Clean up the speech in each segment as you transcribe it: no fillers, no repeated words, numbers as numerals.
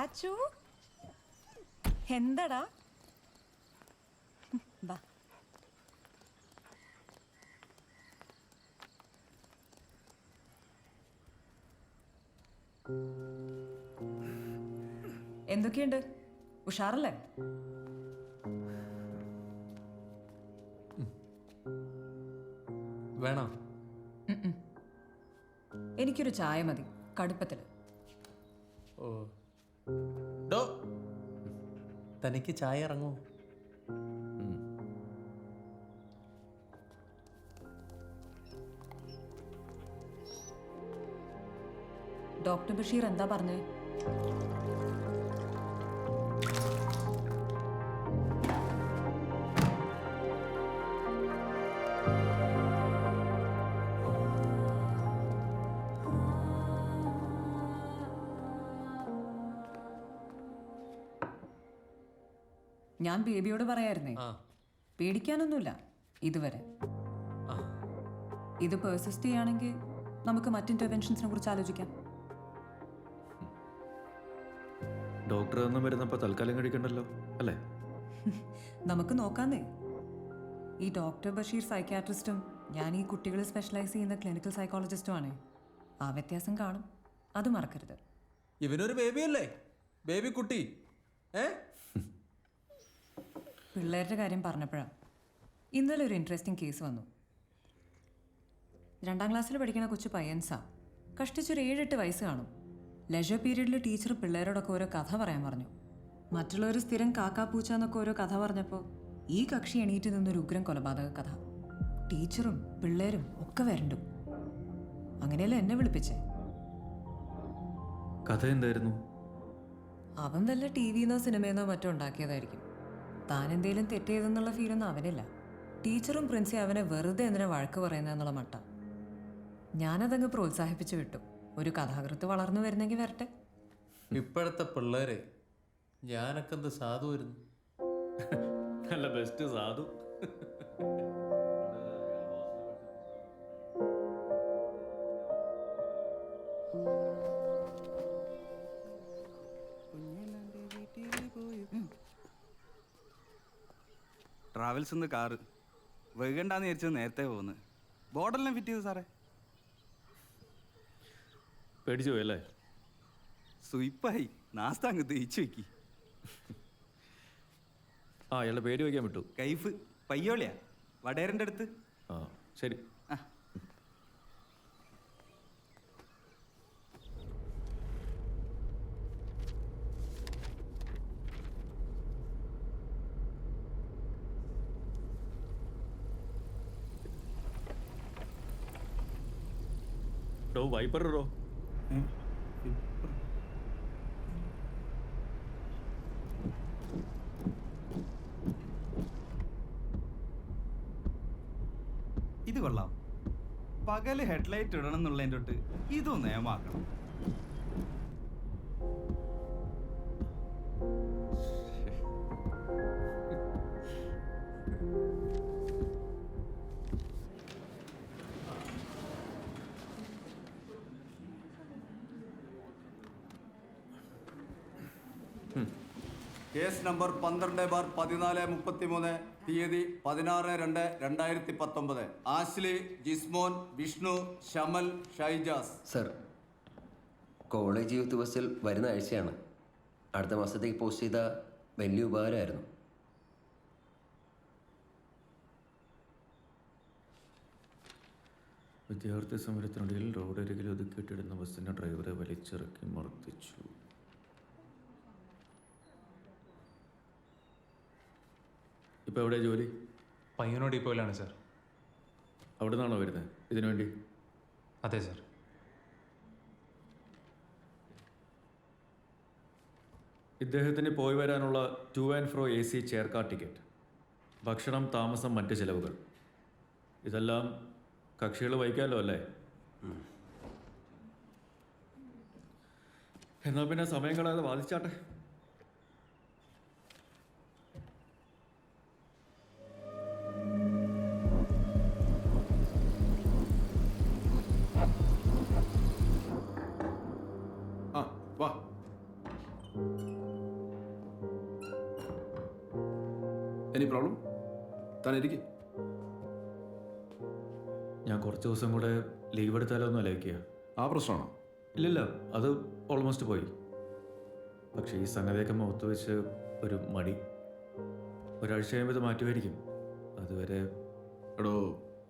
അച്ചു എന്താടാ ബാ എന്തൊക്കെയുണ്ട് ഉഷാറല്ലേ വേണോ എനിക്കൊരു ചായ മതി കടുപ്പത്തില് ഓ ഡോ തനിക്ക് ചായ ഇറങ്ങൂ ഡോക്ടർ ബഷീർ എന്താ പറഞ്ഞേ ഞാൻ ബേബിയോട് പറയായിരുന്നേ പേടിക്കാനൊന്നുമില്ല ഇതുവരെ ഇത് പെർസിസ്റ്റ് ചെയ്യുകയാണെങ്കിൽ നമുക്ക് മറ്റ് ഇന്റർവെൻഷൻസിനെ കുറിച്ച് ആലോചിക്കാം ഡോക്ടർ ഒന്നും വരുന്നപ്പോൾ തൽക്കാലം കഴിക്കണ്ടല്ലോ അല്ലേ നമുക്ക് നോക്കാന്നേ ഈ ഡോക്ടർ ബഷീർ സൈക്യാട്രിസ്റ്റും ഞാൻ ഈ കുട്ടികൾ സ്പെഷ്യലൈസ് ചെയ്യുന്ന ക്ലിനിക്കൽ സൈക്കോളജിസ്റ്റുമാണ് ആ വ്യത്യാസം കാണും അത് മറക്കരുത് ഇവനൊരു ബേബിയല്ലേ ബേബി കുട്ടി പിള്ളേരുടെ കാര്യം പറഞ്ഞപ്പോഴാണ് ഇന്നലെ ഒരു ഇൻട്രസ്റ്റിംഗ് കേസ് വന്നു 2ാം ക്ലാസ്സിൽ പഠിക്കുന്ന കൊച്ചു പയ്യൻസാ കഷ്ടിച്ചൊരു 7-8 വയസ്സ് കാണും ലെജർ പീരീഡിൽ ടീച്ചർ പിള്ളേരോടൊക്കെ ഓരോ കഥ പറയാൻ പറഞ്ഞു മറ്റുള്ളവർ സ്ഥിരം കാക്കാ പൂച്ച എന്നൊക്കെ ഓരോ കഥ പറഞ്ഞപ്പോൾ ഈ കക്ഷി എണീറ്റ് നിന്നൊരു ഉഗ്രം കൊലപാതക കഥ ടീച്ചറും പിള്ളേരും ഒക്കെ വരണ്ടു അങ്ങനെയല്ലേ എന്നെ വിളിപ്പിച്ചേ കഥ എന്തായിരുന്നു അവൻ വല്ല ടി വിന്നോ സിനിമയെന്നോ മറ്റോ ഉണ്ടാക്കിയതായിരിക്കും താൻ എന്തേലും തെറ്റ് ചെയ്തെന്നുള്ള ഫീലൊന്നും അവനില്ല ടീച്ചറും പ്രിൻസി അവനെ വെറുതെ എന്തിനാ വഴക്ക് പറയുന്നതെന്നുള്ള മട്ട ഞാനതങ്ങ് പ്രോത്സാഹിപ്പിച്ചു വിട്ടു ഒരു കഥാകൃത്ത് വളർന്നു വരുന്നെങ്കിൽ വരട്ടെ ഇപ്പോഴത്തെ പിള്ളേരെ ഞാനൊക്കെ എന്ത് സാധു വരുന്നു നല്ല ബെസ്റ്റ് സാധു ട്രാവൽസ് കാറ് വൈകണ്ടാന്ന് വിചാരിച്ചത് നേരത്തെ പോകുന്നു ബോർഡെല്ലാം ഫിറ്റ് ചെയ്തു സാറേ പേടിച്ചു പോയല്ലേ സുയിപ്പായി നാസ്ത അങ്ങ് തേച്ചു വെക്കി ആ അയാളുടെ പേര് വയ്ക്കാൻ വിട്ടു കൈഫ് പയ്യോളിയാ വടേരൻ്റെ അടുത്ത് ആ ശരി ഡോ വൈപ്പർ ഡോ ഇത് കൊള്ളാം പകല് ഹെഡ്ലൈറ്റ് ഇടണം എന്നുള്ളതിൻ്റെ തൊട്ട് ഇതും നിയമാക്കണം കേസ് നമ്പർ 12/1433 തീയതി 16/2/2019 Ashley Jismon Vishnu Shamal Shaijas sir college youth ബസ്സിൽ വരുന്ന ആഴ്ചയാണ് അടുത്ത മാസത്തേക്ക് പോസ്റ്റ് ചെയ്ത വലിയ ഉപകാരമായിരുന്നു വിദ്യാർത്ഥി സമരത്തിനിടയിൽ റോഡരികിൽ ഒതുക്കിയിട്ടിടുന്ന ബസ്സിൻ്റെ ഡ്രൈവറെ വലിച്ചിറക്കി മർദ്ദിച്ചു ഇപ്പോൾ എവിടെ ജോലി പയ്യന്നൂർ ഡിപ്പോയിലാണ് സാർ അവിടെ നിന്നാണോ വരുന്നത് ഇതിനു വേണ്ടി അതെ സാർ ഇദ്ദേഹത്തിന് പോയി വരാനുള്ള two and fro AC chair car ticket ഭക്ഷണം താമസം മറ്റ് ചിലവുകൾ ഇതെല്ലാം കക്ഷികൾ വഹിക്കാമല്ലോ അല്ലേ എന്നാൽ പിന്നെ സമയം കളയാതെ വാദിച്ചാട്ടെ വാ എനി പ്രോബ്ലം? താൻ ഇരിക്കും. ഞാൻ കുറച്ച് ദിവസം കൂടെ ലീവ് എടുത്താലോ എന്ന് ആലോചിക്കുക. ആ പ്രശ്നമാണോ? ഇല്ലില്ല, അത് ഓൾമോസ്റ്റ് പോയി. പക്ഷേ ഈ സംഗതിയൊക്കെ മുഖത്ത് വെച്ച് ഒരു മടി. ഒരാഴ്ച കഴിയുമ്പോൾ ഇത് മാറ്റുമായിരിക്കും. അതുവരെ എടോ,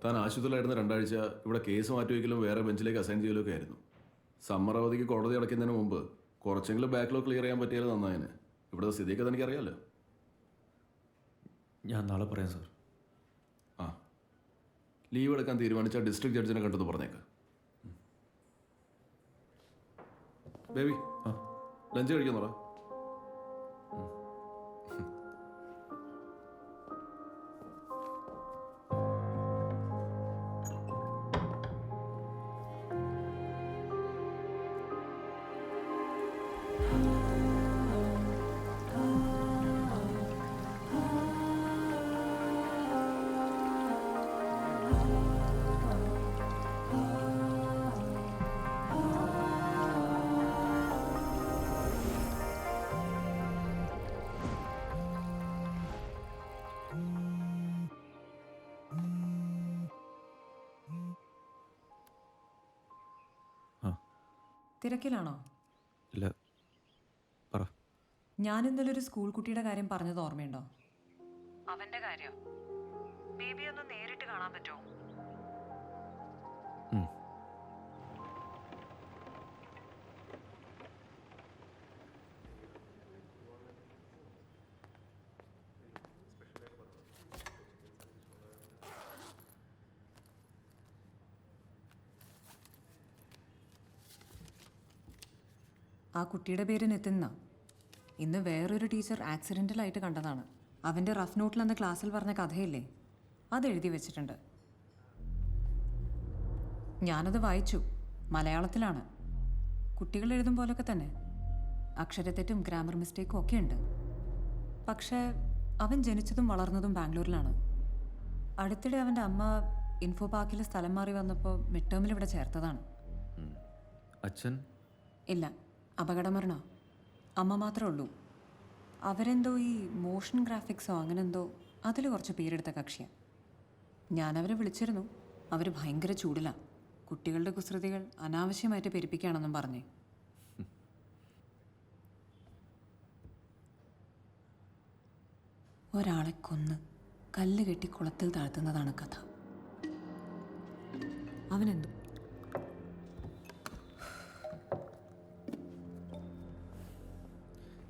താൻ ആശുപത്രിയിലായിരുന്ന 2 ആഴ്ച ഇവിടെ കേസ് മാറ്റിവെക്കലും വേറെ ബെഞ്ചിലേക്ക് അസൈൻ ചെയ്യലൊക്കെ ആയിരുന്നു. സമ്മർ അവധിക്ക് കോടതി അടയ്ക്കുന്നതിന് മുമ്പ് കുറച്ചെങ്കിലും ബാക്ക്ലോഗ് ക്ലിയർ ചെയ്യാൻ പറ്റിയാലും നന്നായതിന്. ഇവിടുത്തെ സ്ഥിതിയൊക്കെ തനിക്കറിയാമല്ലോ. ഞാൻ നാളെ പറയാം സാർ. ആ, ലീവ് എടുക്കാൻ തീരുമാനിച്ച ഡിസ്ട്രിക്ട് ജഡ്ജിനെ കണ്ടെന്ന് പറഞ്ഞേക്ക്. ബേബി, ആ, ലഞ്ച് കഴിക്കുന്നോടാ. തിരക്കിലാണോ? ഇല്ല, പറ. ഞാൻ ഇന്നലെ ഒരു സ്കൂൾ കുട്ടിയുടെ കാര്യം പറഞ്ഞത് ഓർമ്മയുണ്ടോ? അവന്റെ കാര്യം. ബേബി ഒന്ന് നേരിട്ട് കാണാൻ പറ്റുമോ? ആ കുട്ടിയുടെ പേര് നിതിൻ. ഇന്ന് വേറൊരു ടീച്ചർ ആക്സിഡൻ്റലായിട്ട് കണ്ടതാണ്. അവൻ്റെ റഫ് നോട്ടിൽ അന്ന് ക്ലാസ്സിൽ പറഞ്ഞ കഥയില്ലേ, അതെഴുതി വെച്ചിട്ടുണ്ട്. ഞാനത് വായിച്ചു. മലയാളത്തിലാണ്. കുട്ടികൾ എഴുതും പോലൊക്കെ തന്നെ. അക്ഷരത്തെറ്റും ഗ്രാമർ മിസ്റ്റേക്കും ഒക്കെ ഉണ്ട്. പക്ഷേ അവൻ ജനിച്ചതും വളർന്നതും ബാംഗ്ലൂരിലാണ്. അടുത്തിടെ അവൻ്റെ അമ്മ ഇൻഫോ പാർക്കിൽ സ്ഥലം മാറി വന്നപ്പോൾ മിഡ് ടേമിൽ ഇവിടെ ചേർത്തതാണ്. അച്ഛൻ? ഇല്ല, അപകടമരണോ. അമ്മ മാത്രമേ ഉള്ളൂ. അവരെന്തോ ഈ മോഷൻ ഗ്രാഫിക്സോ അങ്ങനെന്തോ അതിൽ കുറച്ച് പേരെടുത്ത കക്ഷിയാണ്. ഞാനവരെ വിളിച്ചിരുന്നു. അവർ ഭയങ്കര ചൂടിലാണ്. കുട്ടികളുടെ കുസൃതികൾ അനാവശ്യമായിട്ട് പെരുപ്പിക്കുകയാണെന്നും പറഞ്ഞേ. ഒരാളെ കൊന്ന് കല്ല് കെട്ടി കുളത്തിൽ താഴ്ത്തുന്നതാണ് കഥ. അവനെന്തോ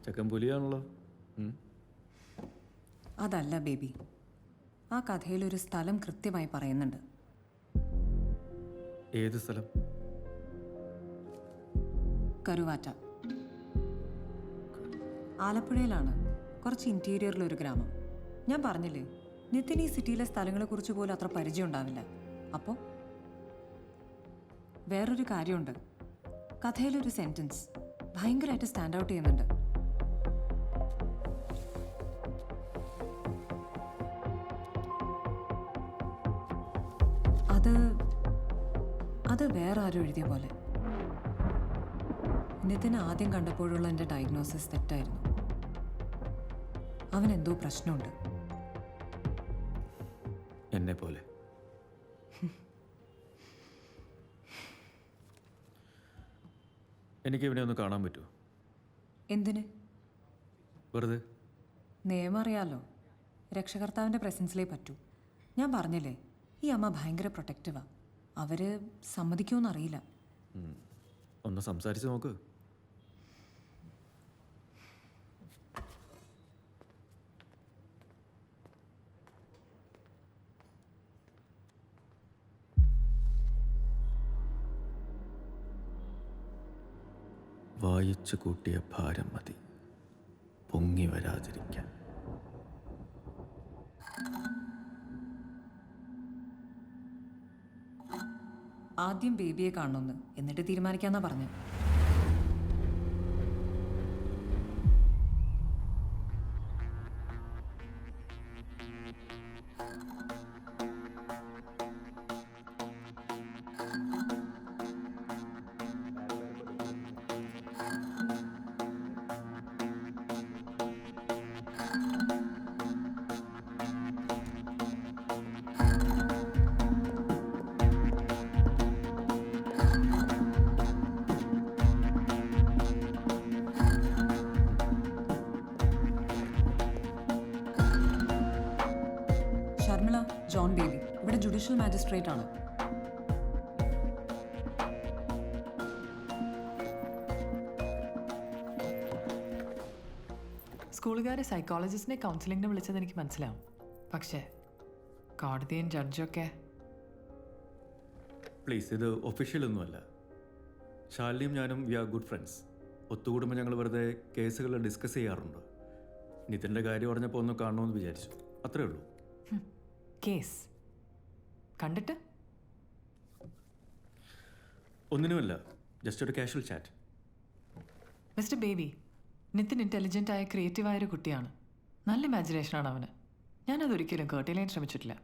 ചെക്കൻ പുലിയാണല്ലോ. അതല്ല ബേബി. ആ കഥയിലൊരു സ്ഥലം കൃത്യമായി പറയുന്നുണ്ട്. ഏത് സ്ഥലം? കരുവാറ്റ. ആലപ്പുഴയിലാണ്. കുറച്ച് ഇൻറ്റീരിയറിലൊരു ഗ്രാമം. ഞാൻ പറഞ്ഞില്ലേ, നിതിൻ ഈ സിറ്റിയിലെ സ്ഥലങ്ങളെക്കുറിച്ച് പോലും അത്ര പരിചയം ഉണ്ടാവില്ല. അപ്പോൾ വേറൊരു കാര്യമുണ്ട്. കഥയിലൊരു സെൻറ്റൻസ് ഭയങ്കരമായിട്ട് സ്റ്റാൻഡ് ഔട്ട് ചെയ്യുന്നുണ്ട്. അത് വേറെ ആരും എഴുതിയ പോലെ. നിതിന് ആദ്യം കണ്ടപ്പോഴുള്ള എൻ്റെ ഡയഗ്നോസിസ് തെറ്റായിരുന്നു. അവനെന്തോ പ്രശ്നമുണ്ട്. എന്നെ പോലെ. എനിക്ക് ഇവനെ ഒന്ന് കാണാൻ പറ്റുമോ? എന്തിന്? വെറുതെ. നിയമം അറിയാലോ. രക്ഷകർത്താവിൻ്റെ പ്രസൻസിലേ പറ്റൂ. ഞാൻ പറഞ്ഞില്ലേ, ഈ അമ്മ ഭയങ്കര പ്രൊട്ടക്റ്റീവാണ്. അവർ സമ്മതിക്കുമെന്നറിയില്ല. ഒന്ന് സംസാരിച്ച് നോക്ക്. വായിച്ചു കൂട്ടിയ ഭാരം മതി പൊങ്ങി വരാതിരിക്കാൻ. ആദ്യം ബേബിയെ കാണണമെന്ന്, എന്നിട്ട് തീരുമാനിക്കാന്നാ പറഞ്ഞു. Sharmila, John baby. ഇവിടെ ജുഡീഷ്യൽ മാജിസ്ട്രേറ്റ് ആണ്. സ്കൂളുകാരെ സൈക്കോളജിസ്റ്റിനെ കൗൺസിലിങ്ങിന് വിളിച്ചത് എനിക്ക് മനസ്സിലാവും. പക്ഷേ കോടതിയും ജഡ്ജൊക്കെ പ്ലീസ്, ഇത് ഒഫീഷ്യലൊന്നുമല്ല. ശാലിനിയും ഞാനും വി ആർ ഗുഡ് ഫ്രണ്ട്സ്. ഒത്തുകൂടുമ്പോൾ ഞങ്ങൾ വെറുതെ കേസുകൾ ഡിസ്കസ് ചെയ്യാറുണ്ട്. നിതിൻ്റെ കാര്യം പറഞ്ഞപ്പോൾ ഒന്ന് കാണണമെന്ന് വിചാരിച്ചു, അത്രേ ഉള്ളൂ. കേസ് കണ്ടിട്ട് ഒന്നിനുമല്ല, ജസ്റ്റ് ഒരു casual chat. Mister Baby, Nitin intelligent ആയ ക്രിയേറ്റീവായ ഒരു കുട്ടിയാണ്. നല്ല ഇമാജിനേഷനാണ് അവന്. ഞാനതൊരിക്കലും കേട്ടിലേൻ ശ്രമിച്ചിട്ടില്ല.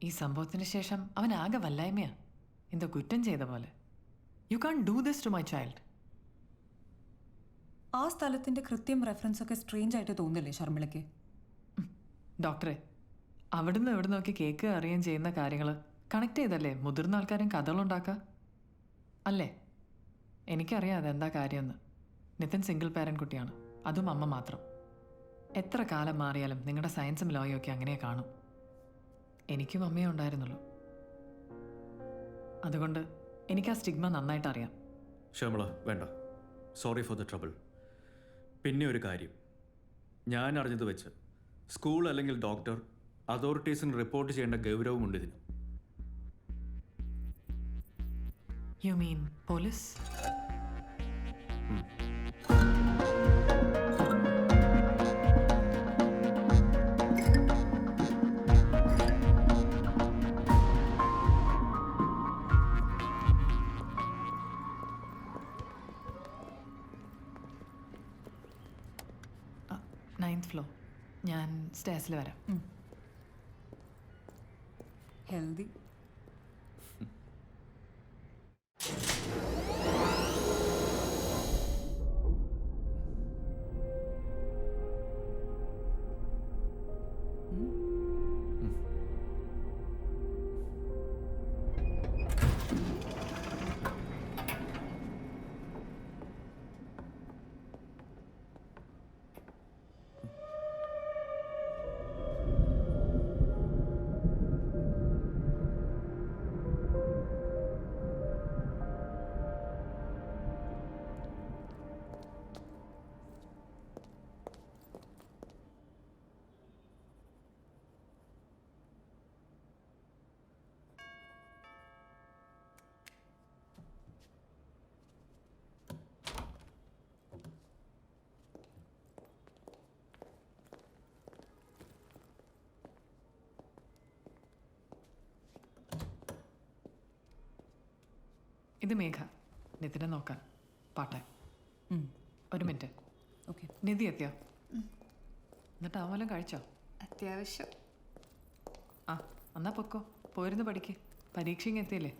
ഈ സംഭവത്തിന് ശേഷം അവൻ ആകെ വല്ലായ്മയാണ്, എന്തോ കുറ്റം ചെയ്ത പോലെ. You can't do this to my child. ആ സ്ഥലത്തിന്റെ കൃത്യം റെഫറൻസ് ഒക്കെ സ്ട്രേഞ്ച് ആയിട്ട് തോന്നില്ലേ ഷർമിളയ്ക്ക്? ഡോക്ടറെ, അവിടുന്ന് എവിടെ നോക്കി കേക്ക് അറിയുകയും ചെയ്യുന്ന കാര്യങ്ങൾ കണക്ട് ചെയ്തല്ലേ മുതിർന്ന ആൾക്കാരും കഥകളുണ്ടാക്കുക അല്ലേ? എനിക്കറിയാം അതെന്താ കാര്യമെന്ന്. നിതിൻ സിംഗിൾ പാരൻറ് കുട്ടിയാണ്, അതും അമ്മ മാത്രം. എത്ര കാലം മാറിയാലും നിങ്ങളുടെ സയൻസും ലോയും ഒക്കെ അങ്ങനെ കാണും. എനിക്കും അമ്മയേ ഉണ്ടായിരുന്നുള്ളൂ. അതുകൊണ്ട് എനിക്ക് ആ സ്റ്റിഗ്മ നന്നായിട്ട് അറിയാം. ഷർമിള, വേണ്ട. Sorry for the trouble. പിന്നെ ഒരു കാര്യം, ഞാൻ അറിഞ്ഞത് വെച്ച് സ്കൂൾ അല്ലെങ്കിൽ ഡോക്ടർ അതോറിറ്റീസിന് റിപ്പോർട്ട് ചെയ്യേണ്ട ഗൗരവമുണ്ട് ഇതിന്. You mean police? Ninth floor. ഞാൻ സ്റ്റേഴ്സിൽ വരാം. ഹെൽതി. ഇത് മേഘ, നിതിനെ നോക്കാൻ പാട്ടെ. ഒരു മിനിറ്റ്. ഓക്കെ. നിധി എത്തിയോ? എന്നിട്ട് അവലും കഴിച്ചോ? അത്യാവശ്യം. ആ, എന്നാ പൊക്കോ, പോയിരുന്നു പഠിക്ക്. പരീക്ഷ എത്തിയില്ലേ?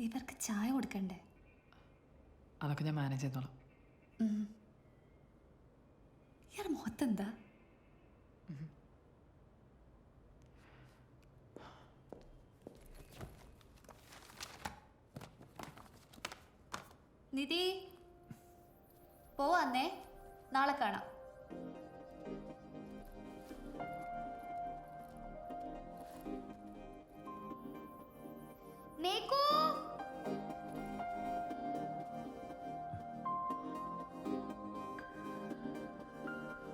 ഇവർക്ക് ചായ കൊടുക്കണ്ടേ? അതൊക്കെ ഞാൻ മാനേജ് ചെയ്തോളാം. ഇയാളുടെ മുഖത്തെന്താ? നിധി, പോവാന്നേ, നാളെ കാണാം. മേക്കു,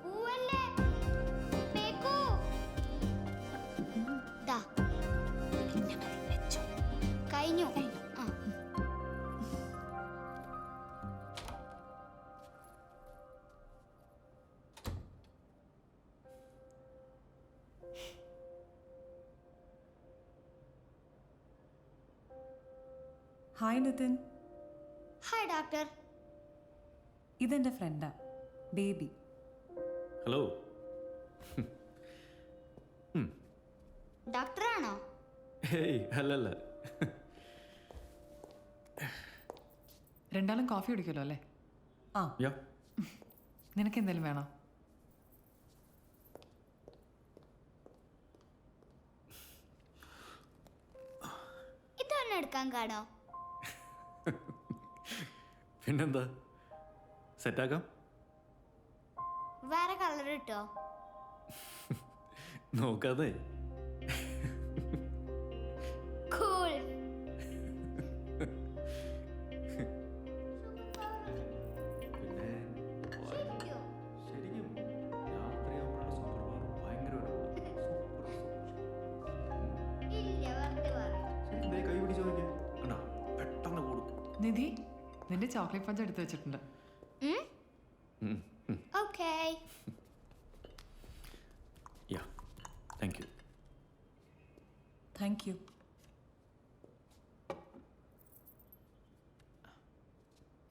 പൂവല്ലേ? മേക്കു, ദാ, പിന്നെ മതി, വെച്ചോ. കഴിഞ്ഞു. ആ. ഹായ് നിതിൻ. Hi doctor. ഇതെന്റെ ഫ്രണ്ടാ ബേബി. ഹലോ. ഡോക്ടറാണോ? ഹേയ്, അല്ലല്ല. രണ്ടാളും കോഫി കുടിക്കുമല്ലോ അല്ലേ? ആ, യാ. നിനക്ക് എന്തെങ്കിലും വേണോ? ഇതൊരെണ്ണം എടുക്കാൻ കാണോ? പിന്നെന്താ, സെറ്റാക്കാം. വേറെ കളർ ഇട്ടോ? നോക്കാതെ. കൂൾ. നിധി, നിന്റെ ചോക്ലേറ്റ് പഞ്ച് എടുത്ത് വെച്ചിട്ടുണ്ട്. Okay. Thank you. Thank you.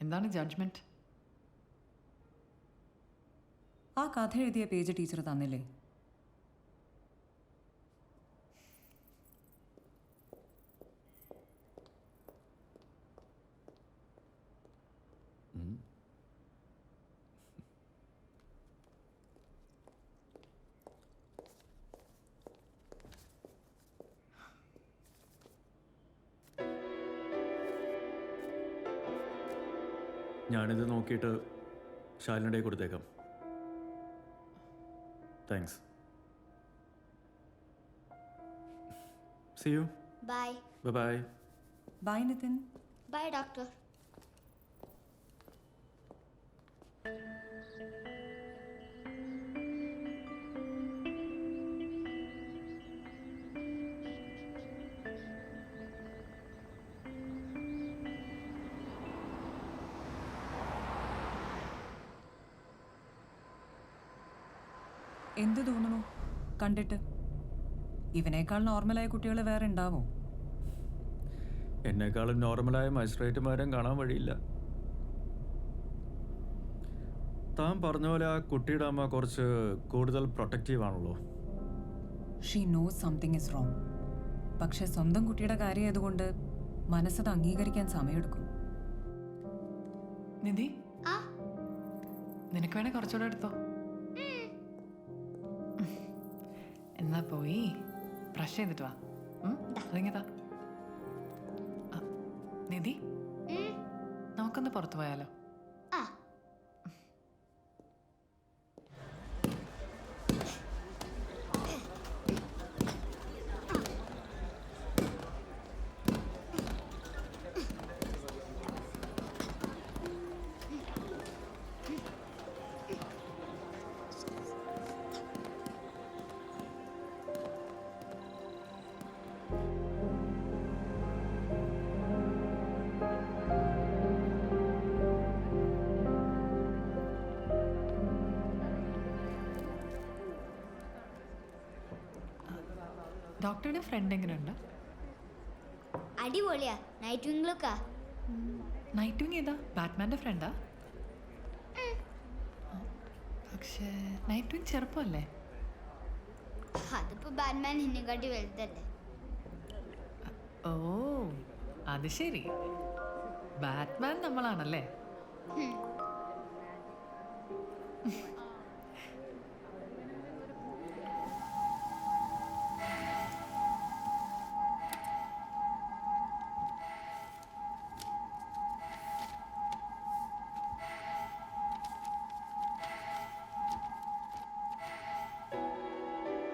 എന്താണ് ജഡ്ജ്മെന്റ്? ആ കഥ എഴുതിയ പേജ് ടീച്ചർ തന്നില്ലേ? ഞാനിത് നോക്കിയിട്ട് ശാലിനിടെ കൊടുത്തേക്കാം. Thanks. See you. Bye. Bye. Bye Nitin. Bye doctor. എന്ത് തോന്നുന്നു കണ്ടിട്ട്? ഇവനേക്കാൾ നോർമലായ കുട്ടികൾ വേറെ ഉണ്ടാവോ? എന്നെക്കാളും നോർമലായ മജിസ്ട്രേറ്റുമാരും കാണാൻ വഴിയില്ല. താൻ പറഞ്ഞ പോലെ ആ കുട്ടിയുടെ അമ്മ കുറച്ച് കൂടുതൽ പ്രൊട്ടക്റ്റീവ് ആണല്ലോ. She knows something is wrong. പക്ഷെ സ്വന്തം കുട്ടിയുടെ കാര്യം ആയതുകൊണ്ട് മനസ്സത് അംഗീകരിക്കാൻ സമയമെടുക്കും. നിധി, ആ നിനക്ക് വേണേ കുറച്ചുകൂടെ എടുത്തോ. എന്നാ പോയി ബ്രഷ് ചെയ്തിട്ട് വാ. അതിങ്ങതാ. നിധി, നമുക്കൊന്ന് പുറത്തു പോയാലോ? ആ. ഡോക്ടറുടെ ഫ്രണ്ട് എങ്ങനെയുണ്ട്? അടിപൊളിയാ. നൈറ്റ് വിങ് ലുക്കാ. നൈറ്റ് വിങ് ഏതാ? ബാറ്റ്മാൻ്റെ ഫ്രണ്ടാ? പക്ഷേ നൈറ്റ് വിങ് ചെറുപ്പമല്ലേ? അതിപ്പോ ബാറ്റ്മാൻ എന്നെക്കാട്ടി വലുതല്ലേ. ഓ, അത് ശരി. ബാറ്റ്മാൻ നമ്മളാണല്ലേ?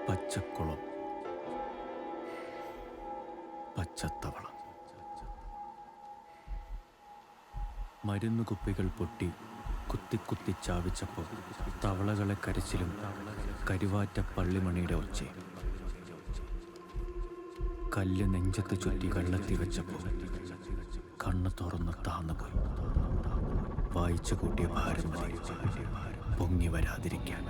പച്ചക്കുളം, പച്ചത്തവള, മരുന്നു കുപ്പികൾ പൊട്ടി കുത്തി കുത്തി ചാവിച്ചപ്പോൾ തവളകളെ കരച്ചിലും കരുവാറ്റ പള്ളിമണിയുടെ ഒച്ചയും, കല്ല് നെഞ്ചത്ത് ചുറ്റി വെള്ളത്തി വെച്ചപ്പോൾ കണ്ണ് തുറന്ന് താന്നുപോയി. വായിച്ചു കൂട്ടിയ ഭാരം പൊങ്ങി വരാതിരിക്കാൻ.